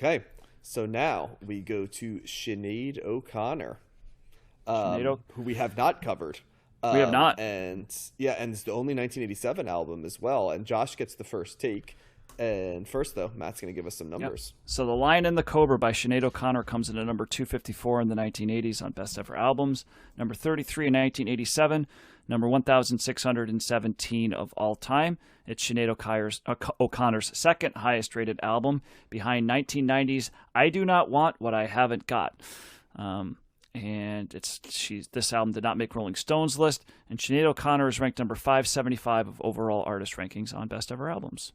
Okay, so now we go to Sinead O'Connor, Sinead, who we have not covered. we have not. And yeah, and it's the only 1987 album as well. And Josh gets the first take. And first, though, Matt's going to give us some Yep. numbers. So The Lion and the Cobra by Sinead O'Connor comes in at number 254 in the 1980s on Best Ever Albums, number 33 in 1987, number 1,617 of all time. It's Sinead O'Connor's second highest rated album, behind 1990's I Do Not Want What I Haven't Got. And this album did not make Rolling Stone's list, and Sinead O'Connor is ranked number 575 of overall artist rankings on Best Ever Albums.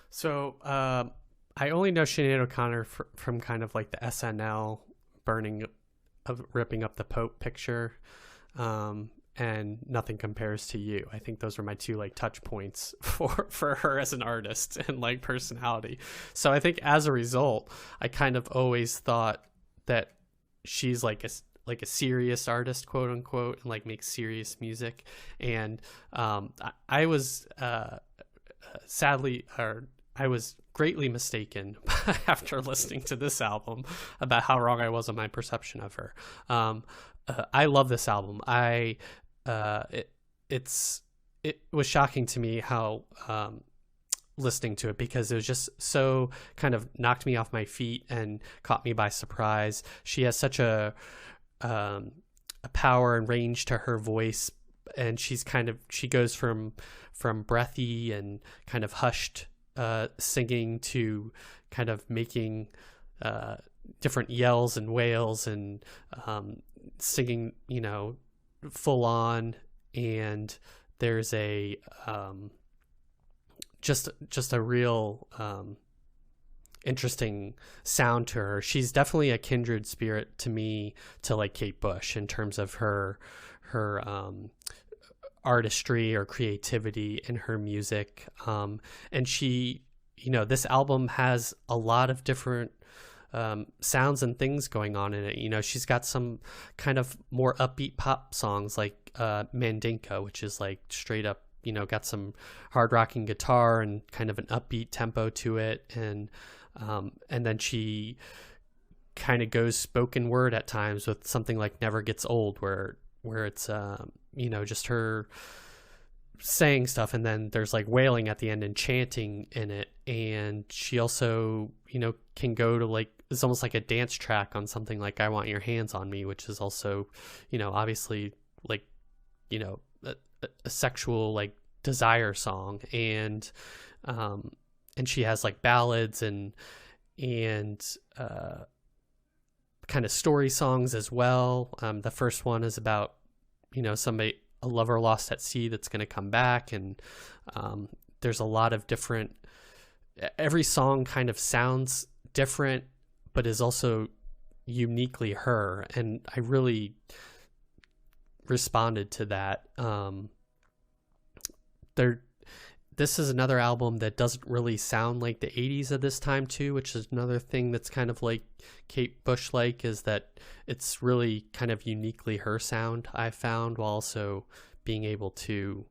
So I only know Sinead O'Connor from kind of like the SNL ripping up the Pope picture, and Nothing Compares to You. I think those are my two like touch points for her as an artist and like personality. So I think as a result, I kind of always thought that she's like a serious artist, quote unquote, and like makes serious music. And I was I was greatly mistaken after listening to this album about how wrong I was on my perception of her. I love this album. It was shocking to me how listening to it, because it was just so kind of knocked me off my feet and caught me by surprise. She has such a power and range to her voice, and she goes from breathy and kind of hushed singing to kind of making different yells and wails and singing, full on. And there's a just a real interesting sound to her. She's definitely a kindred spirit to me to like Kate Bush in terms of her artistry or creativity in her music. And she, this album has a lot of different sounds and things going on in it. She's got some kind of more upbeat pop songs like Mandinka, which is like straight up, got some hard rocking guitar and kind of an upbeat tempo to it. And then she kind of goes spoken word at times with something like Never Gets Old, where it's just her saying stuff, and then there's like wailing at the end and chanting in it. And she also can go to like, it's almost like a dance track on something like I Want Your Hands on Me, which is also obviously like a sexual like desire song. And she has like ballads and kind of story songs as well. The first one is about a lover lost at sea that's going to come back, and there's a lot of different, every song kind of sounds different but is also uniquely her, and I really responded to that. This is another album that doesn't really sound like the 80s of this time too, which is another thing that's kind of like Kate Bush like, is that it's really kind of uniquely her sound, I found, while also being able to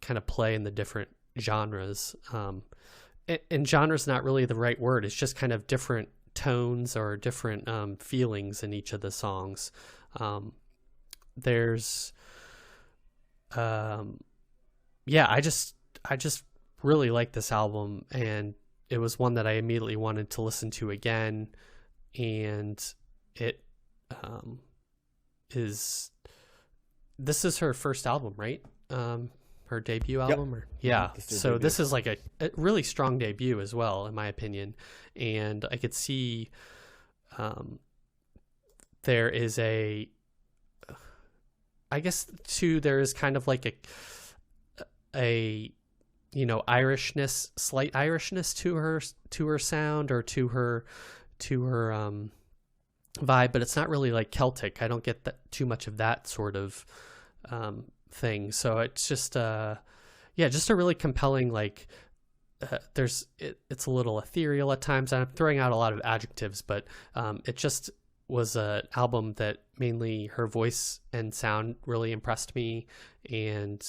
kind of play in the different genres. And genre's not really the right word. It's just kind of different tones or different feelings in each of the songs. There's I just really like this album, and it was one that I immediately wanted to listen to again. And it this is her first album, right? Her debut album. Yep. Yeah. So debut. this is like a really strong debut as well, in my opinion. And I could see there is there is kind of like a Irishness, slight Irishness to her sound, or to her vibe, but it's not really like Celtic. I don't get too much of that sort of thing. So it's just just a really compelling, like it's a little ethereal at times. I'm throwing out a lot of adjectives, but it just was an album that mainly her voice and sound really impressed me, and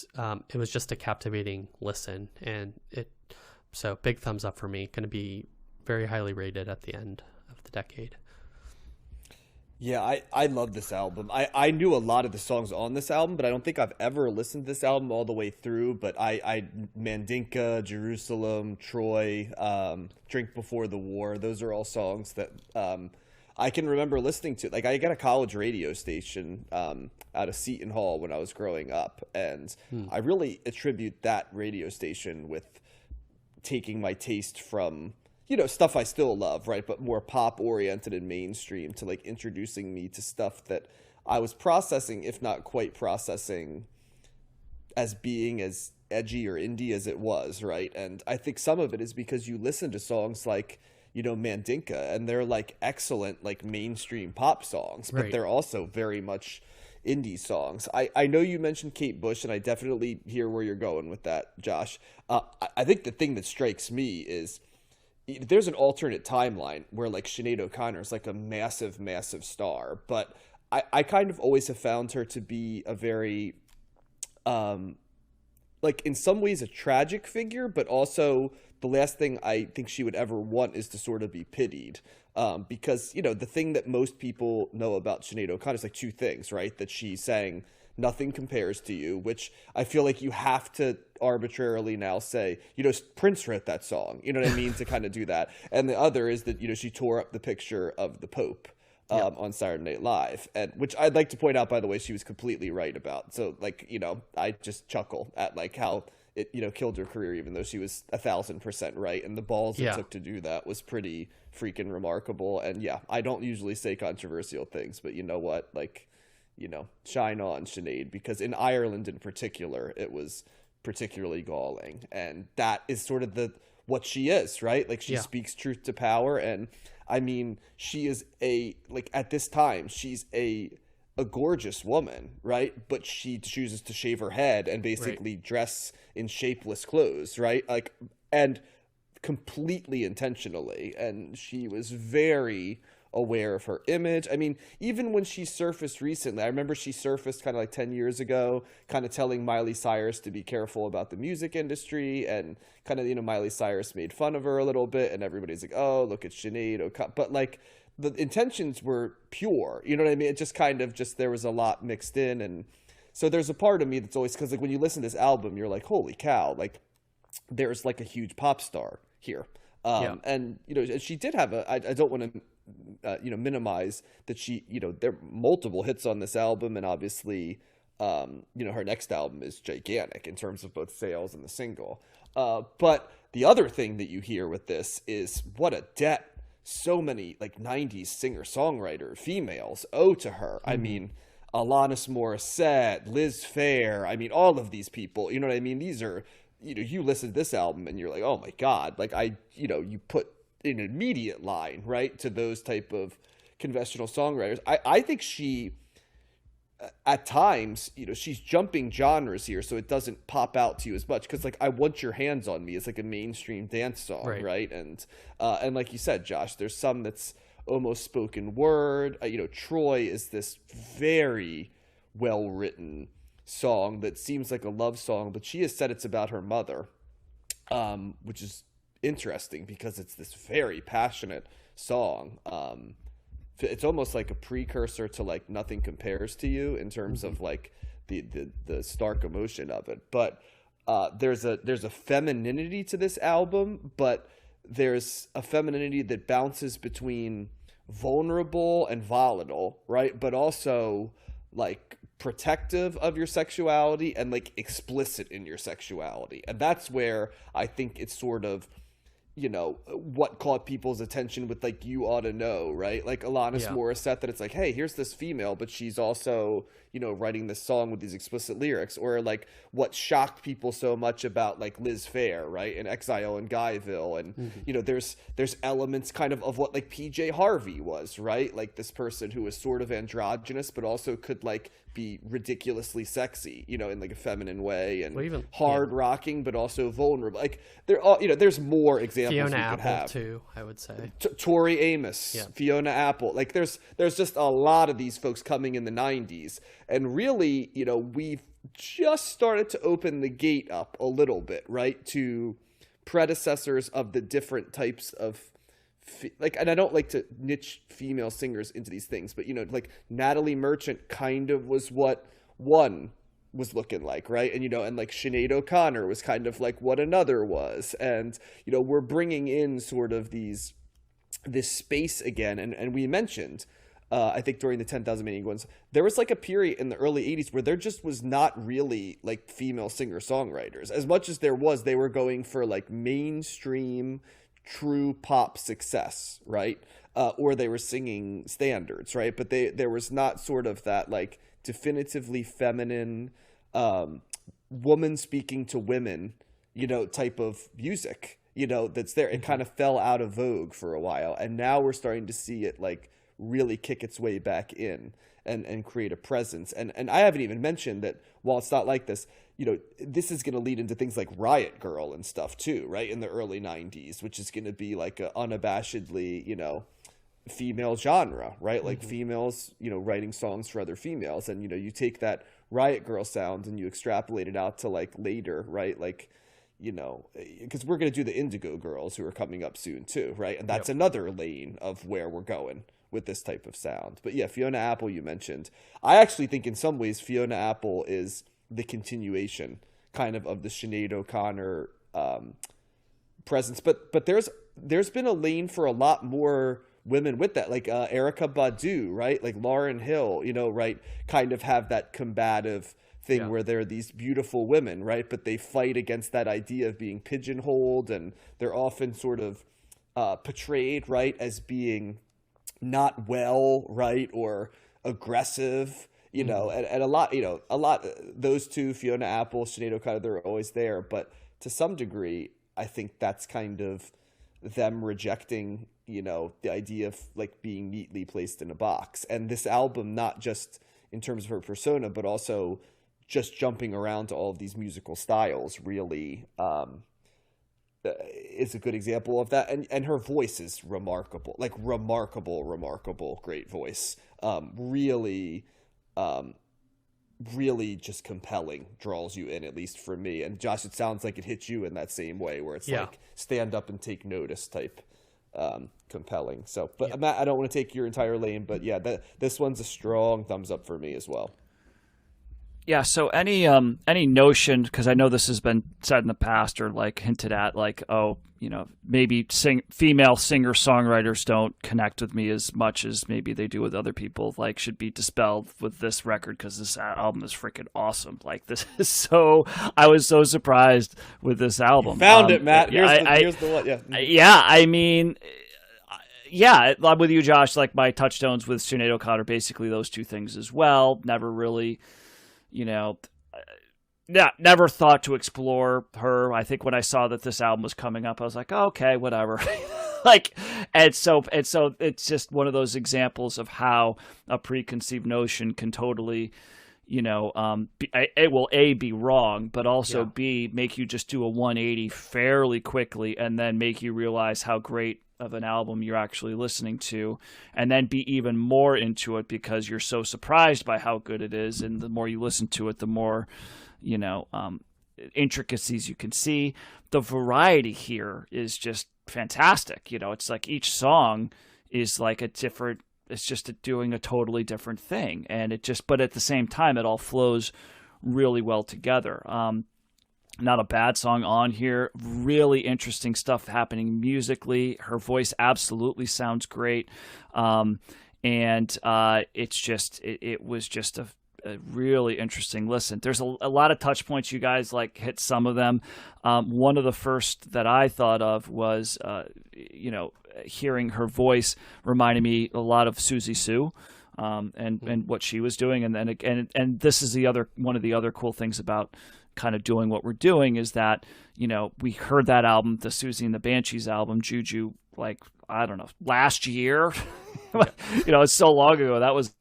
it was just a captivating listen. And So big thumbs up for me. Going to be very highly rated at the end of the decade. Yeah, I love this album. I knew a lot of the songs on this album, but I don't think I've ever listened to this album all the way through. But I Mandinka, Jerusalem, Troy, Drink Before the War, those are all songs that I can remember listening to. Like, I got a college radio station out of Seton Hall when I was growing up, and I really attribute that radio station with taking my taste from, you know, stuff I still love, right, but more pop oriented and mainstream, to like introducing me to stuff that I was processing, if not quite processing, as being as edgy or indie as it was, right? And I think some of it is because you listen to songs like, you know, Mandinka, and they're like excellent like mainstream pop songs, but they're also very much indie songs. I know you mentioned Kate Bush, and I definitely hear where you're going with that, Josh. I think the thing that strikes me is there's an alternate timeline where like Sinead O'Connor is like a massive, massive star, but I kind of always have found her to be a very, like in some ways a tragic figure, but also the last thing I think she would ever want is to sort of be pitied. Because, you know, the thing that most people know about Sinead O'Connor is like two things, right? That she sang Nothing Compares to You, which I feel like you have to arbitrarily now say, you know, Prince wrote that song, you know what I mean, to kind of do that. And the other is that, you know, she tore up the picture of the Pope on Saturday Night Live, and which I'd like to point out, by the way, she was completely right about. So, like, you know, I just chuckle at like how it, you know, killed her career, even though she was 1,000% right. And the balls it took to do that was pretty freaking remarkable. And yeah, I don't usually say controversial things, but you know what? Like, you know, shine on, Sinead, because in Ireland in particular, it was particularly galling. And that is sort of what she is, right? Like, she speaks truth to power. And I mean, she is like at this time, she's a gorgeous woman, right? But she chooses to shave her head and basically dress in shapeless clothes, right? Like, and completely intentionally. And she was very aware of her image. I mean, even when she surfaced recently, I remember she surfaced kind of like 10 years ago, kind of telling Miley Cyrus to be careful about the music industry, and kind of, you know, Miley Cyrus made fun of her a little bit, and everybody's like, oh, look at Sinead O'Connor. But like, the intentions were pure, you know what I mean? It just kind of there was a lot mixed in. And so there's a part of me that's always, because like when you listen to this album, you're like, holy cow, like there's like a huge pop star here. And, you know, she did have I don't want to, you know, minimize that she, you know, there are multiple hits on this album, and obviously, you know, her next album is gigantic in terms of both sales and the single. But the other thing that you hear with this is what a debt so many like 90s singer-songwriter females owe to her. I mean, Alanis Morissette, Liz Phair, I mean, all of these people, you know what I mean? These are, you know, you listen to this album and you're like, oh my God, like you know, you put an immediate line, right, to those type of conventional songwriters. I think she, at times, you know, she's jumping genres here, so it doesn't pop out to you as much. Because like, I Want Your Hands on Me is like a mainstream dance song, right? And like you said, Josh, there's some that's almost spoken word. You know, Troy is this very well written song that seems like a love song, but she has said it's about her mother, which is interesting because it's this very passionate song. It's almost like a precursor to like Nothing Compares to You in terms of like the stark emotion of it. But there's a femininity to this album, but there's a femininity that bounces between vulnerable and volatile, right? But also like protective of your sexuality and like explicit in your sexuality. And that's where I think it's sort of, you know, what caught people's attention with like You Ought to Know, right? Like Alanis Morissette, that it's like, hey, here's this female, but she's also, you know, writing this song with these explicit lyrics. Or like what shocked people so much about like Liz Phair, right? And Exile in Guyville. And, you know, there's elements kind of what like PJ Harvey was, right? Like this person who was sort of androgynous, but also could like be ridiculously sexy, you know, in like a feminine way, and even hard rocking, but also vulnerable. Like they're all, you know, there's more examples Fiona we could Apple have. Too, I would say. Tori Amos, Fiona Apple. Like there's just a lot of these folks coming in the 90s, and really, you know, we've just started to open the gate up a little bit, right, to predecessors of the different types of like, and I don't like to niche female singers into these things, but like Natalie Merchant kind of was what one was looking like, right? And and like Sinead O'Connor was kind of like what another was, and we're bringing in sort of this space again, and we mentioned I think during the 10,000 Maniac ones, there was like a period in the early 80s where there just was not really like female singer-songwriters. As much as there was, they were going for like mainstream, true pop success, right? Or they were singing standards, right? But there was not sort of that like definitively feminine, woman speaking to women, type of music, that's there. It kind of fell out of vogue for a while. And now we're starting to see it like really kick its way back in and create a presence. And I haven't even mentioned that while it's not like this, this is going to lead into things like Riot Girl and stuff too, right? In the early 90s, which is going to be like a unabashedly, female genre, right? Like females, writing songs for other females. And, you take that Riot Girl sound and you extrapolate it out to like later, right? Like, because we're going to do the Indigo Girls who are coming up soon too, right? And that's another lane of where we're going with this type of sound. But yeah, Fiona Apple you mentioned. I actually think in some ways Fiona Apple is the continuation kind of the Sinead O'Connor presence. But there's been a lane for a lot more women with that, like Erykah Badu, right? Like Lauryn Hill, right? Kind of have that combative thing where they're these beautiful women, right? But they fight against that idea of being pigeonholed, and they're often sort of portrayed, right, as being not well, right, or aggressive, and a lot, those two, Fiona Apple, Sinead O'Connor, they're always there. But to some degree, I think that's kind of them rejecting, the idea of like being neatly placed in a box. And this album, not just in terms of her persona, but also just jumping around to all of these musical styles, really is a good example of that. And her voice is remarkable, like remarkable, great voice. Really just compelling, draws you in, at least for me. And Josh, it sounds like it hits you in that same way, where it's like stand up and take notice type compelling. So, but Matt, I don't want to take your entire lane, but yeah, this one's a strong thumbs up for me as well. Yeah, so any notion, because I know this has been said in the past or like hinted at, like, oh, maybe female singer-songwriters don't connect with me as much as maybe they do with other people, like, should be dispelled with this record because this album is freaking awesome. Like, this is I was so surprised with this album. You found it, Matt. Here's the one. I mean, I'm with you, Josh. Like, my touchstones with Sinead O'Connor, basically those two things as well. Never really... never thought to explore her. I think when I saw that this album was coming up, I was like, oh, okay, whatever. And so it's just one of those examples of how a preconceived notion can totally, it will be wrong, but also B, make you just do a 180 fairly quickly, and then make you realize how great of an album you're actually listening to, and then be even more into it because you're so surprised by how good it is. And the more you listen to it, the more, intricacies you can see. The variety here is just fantastic. It's like each song is like it's just doing a totally different thing. And but at the same time, it all flows really well together. Not a bad song on here. Really interesting stuff happening musically. Her voice absolutely sounds great. And it was just a really interesting listen. There's a lot of touch points. You guys like hit some of them. One of the first that I thought of was, hearing her voice reminded me a lot of Susie Sue. And what she was doing. And this is one of the other cool things about kind of doing what we're doing is that, we heard that album, the Susie and the Banshees album, Juju, like, I don't know, last year. It's so long ago. That was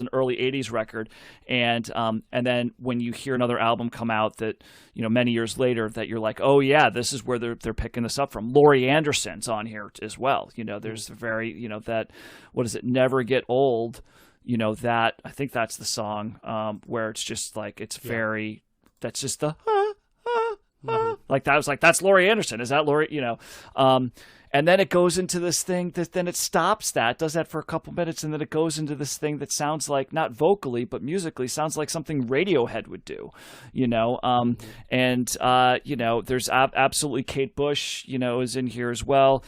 an early 80s record. And then when you hear another album come out that, many years later, that you're like, oh yeah, this is where they're picking this up from. Laurie Anderson's on here as well. There's a very, that, what is it? Never Get Old. That, I think that's the song, where it's just like, it's very, that's just the, like that. I was like, that's Laurie Anderson. Is that Laurie? And then it goes into this thing that then it stops that, does that for a couple minutes, and then it goes into this thing that sounds like, not vocally, but musically, sounds like something Radiohead would do, there's absolutely Kate Bush, is in here as well.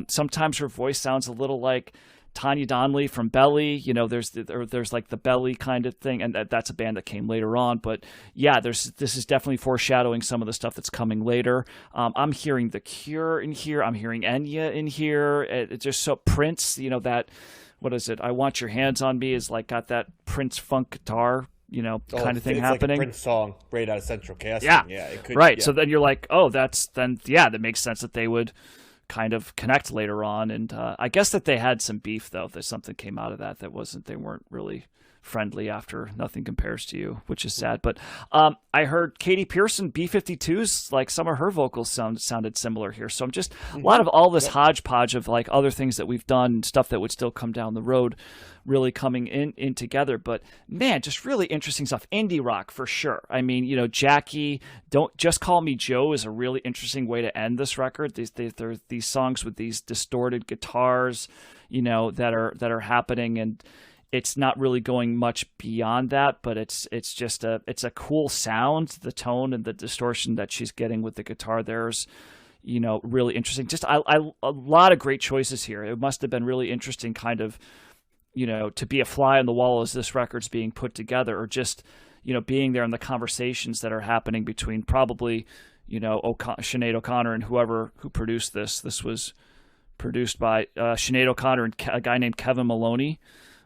Sometimes her voice sounds a little like Tanya Donnelly from Belly, there's like the Belly kind of thing, and that's a band that came later on. But yeah, this is definitely foreshadowing some of the stuff that's coming later. I'm hearing The Cure in here. I'm hearing Enya in here. It's just so Prince, that, what is it? I Want Your Hands on Me is like got that Prince funk guitar, kind of thing it's happening. Like a Prince song right out of Central Casting. Yeah, it could, right. Yeah. So then you're like, that makes sense that they would kind of connect later on. And I guess that they had some beef, though. That something came out of that they weren't really friendly after Nothing Compares to You, which is sad. But I heard Katie Pearson, B-52's, like some of her vocals sounded similar here. So I'm just a lot of all this hodgepodge of like other things that we've done, stuff that would still come down the road, really coming in together. But man, just really interesting stuff. Indie rock for sure. I mean, Jackie, Don't Just Call Me Joe is a really interesting way to end this record. These songs with these distorted guitars, that are happening, and it's not really going much beyond that, but it's just it's a cool sound. The tone and the distortion that she's getting with the guitar there's really interesting. Just a lot of great choices here. It must have been really interesting kind of to be a fly on the wall as this record's being put together, or just being there in the conversations that are happening between probably Sinead O'Connor and whoever who produced this. This was produced by Sinead O'Connor and a guy named Kevin Maloney,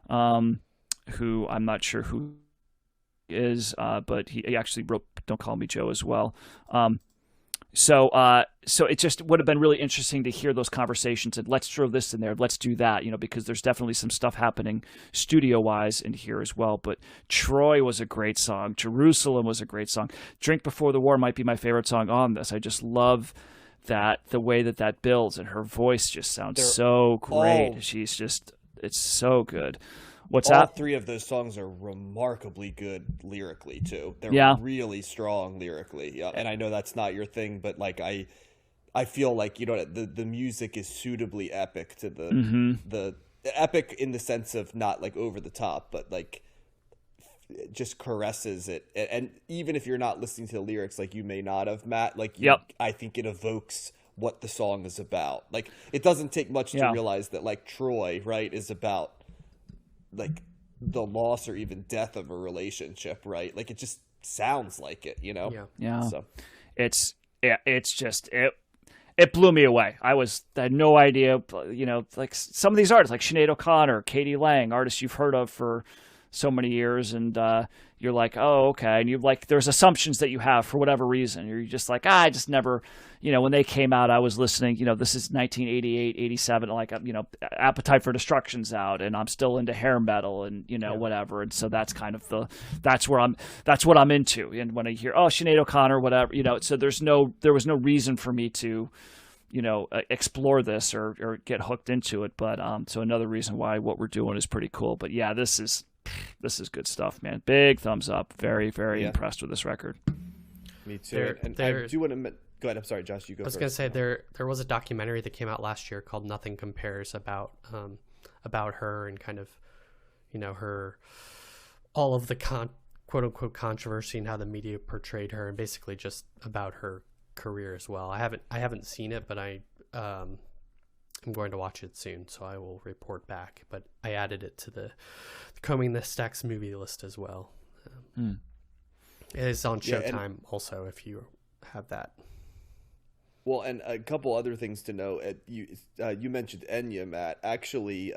who I'm not sure who is, but he actually wrote Don't Call Me Joe as well. So it just would have been really interesting to hear those conversations and let's throw this in there, let's do that, because there's definitely some stuff happening studio-wise in here as well. But Troy was a great song. Jerusalem was a great song. Drink Before the War might be my favorite song on this. I just love that, the way that builds, and her voice just sounds so great. It's so good. What's all that? 3 of those songs are remarkably good lyrically too. They're really strong lyrically. Yeah. And I know that's not your thing, but like I feel like the music is suitably epic to the epic in the sense of not like over the top, but like it just caresses it. And even if you're not listening to the lyrics, like you may not have, Matt, like I think it evokes what the song is about. Like it doesn't take much to realize that like Troy, right, is about like the loss or even death of a relationship, right? Like it just sounds like it, Yeah. So it's just it blew me away. I had no idea, like some of these artists like Sinead O'Connor, Katie Lang, artists you've heard of for so many years, and you're like, oh, okay, and you like there's assumptions that you have for whatever reason. You're just like, I just never, when they came out, I was listening. This is 1988, 87, like Appetite for Destruction's out, and I'm still into hair metal and whatever, and so that's kind of that's what I'm into. And when I hear Sinead O'Connor, whatever, so there was no reason for me to explore this or get hooked into it. But so another reason why what we're doing is pretty cool. But yeah, this is good stuff, man. Big thumbs up. Very, very impressed with this record. Me too. I do want to go ahead. I'm sorry, Josh, you go first. I was going to say there was a documentary that came out last year called Nothing Compares about her and kind of, her, all of the quote unquote controversy and how the media portrayed her, and basically just about her career as well. I haven't seen it, but I'm going to watch it soon, so I will report back. But I added it to the Combing the Stacks movie list as well. It is on Showtime also, if you have that. Well, and a couple other things to know. You mentioned Enya, Matt. Actually,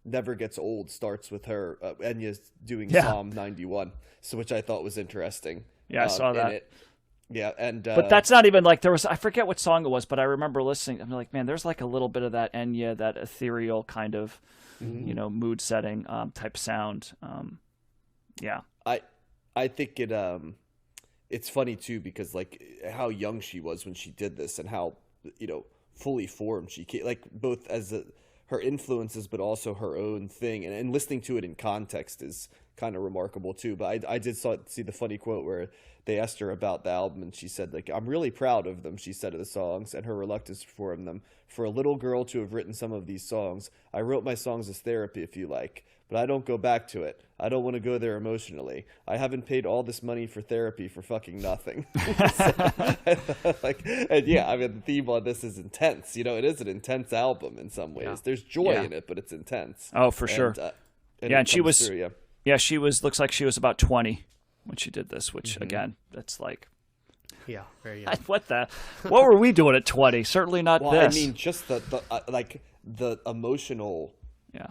Never Gets Old starts with her. Enya's doing Psalm 91, so which I thought was interesting. Yeah, I saw that. Yeah, and but that's not even like I forget what song it was, but I remember listening. I'm like, man, there's like a little bit of that Enya, that ethereal kind of, mood setting type sound. Yeah, I think it's funny too, because like how young she was when she did this, and how fully formed she came, like both as her influences, but also her own thing, and listening to it in context is kind of remarkable too. But I did see the funny quote where they asked her about the album, and she said, like, I'm really proud of them, she said, of the songs and her reluctance to perform them. For a little girl to have written some of these songs, I wrote my songs as therapy, if you like, but I don't go back to it. I don't want to go there emotionally. I haven't paid all this money for therapy for fucking nothing. Like, and yeah, I mean, the theme on this is intense. You know, it is an intense album in some ways. Yeah. There's joy in it, but it's intense. Oh, for sure. And she was through, she was, looks like she was about 20 when she did this, which again, that's like, Yeah, very young. what were we doing at 20? Certainly not well, this. I mean, just the like the emotional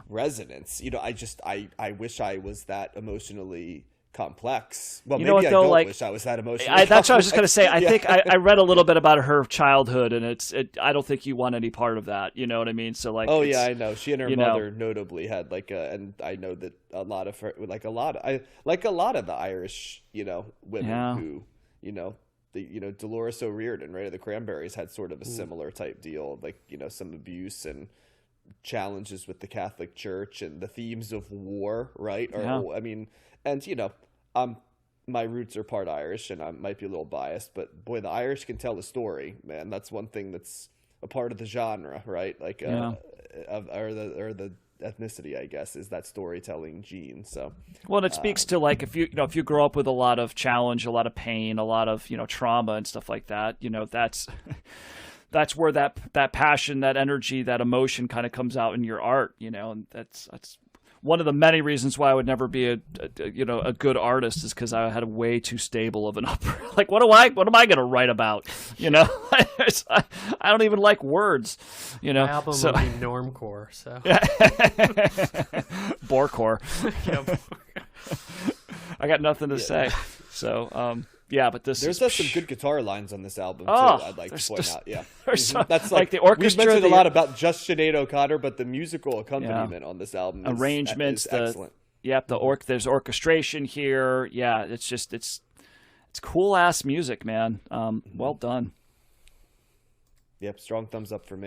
resonance. You know, I wish I was that emotionally complex. Well, you maybe know what, I don't don't like, wish I was that emotionally that's what I was just going to say. I Yeah. think I read a little bit about her childhood, and I don't think you want any part of that. You know what I mean? So like, oh yeah, I know. She and her you mother notably had like and I know that a lot of her, like a lot of the Irish, women who, Dolores O'Riordan, right, of the Cranberries, had sort of a similar type deal, like, some abuse and challenges with the Catholic Church and the themes of war, right? I mean, and my roots are part Irish, and I might be a little biased, but boy, the Irish can tell a story, man. That's one thing that's a part of the genre, right? Like, or the ethnicity, I guess, is that storytelling gene. So, well, and it speaks to, like, if you grow up with a lot of challenge, a lot of pain, a lot of trauma and stuff like that, that's where that passion, that energy, that emotion kind of comes out in your art, and that's one of the many reasons why I would never be a good artist, is because I had a way too stable of an upper. Like, what am I going to write about? I don't even like words. My album would be normcore, so borecore. Yeah. I got nothing to say. So yeah, but there's some good guitar lines on this album too. I'd like to point out. Yeah, that's like the orchestra. We've mentioned a lot about just Sinead O'Connor, but the musical accompaniment on this album, arrangements, is excellent. There's orchestration here. Yeah, it's cool ass music, man. Well done. Yep, strong thumbs up for me.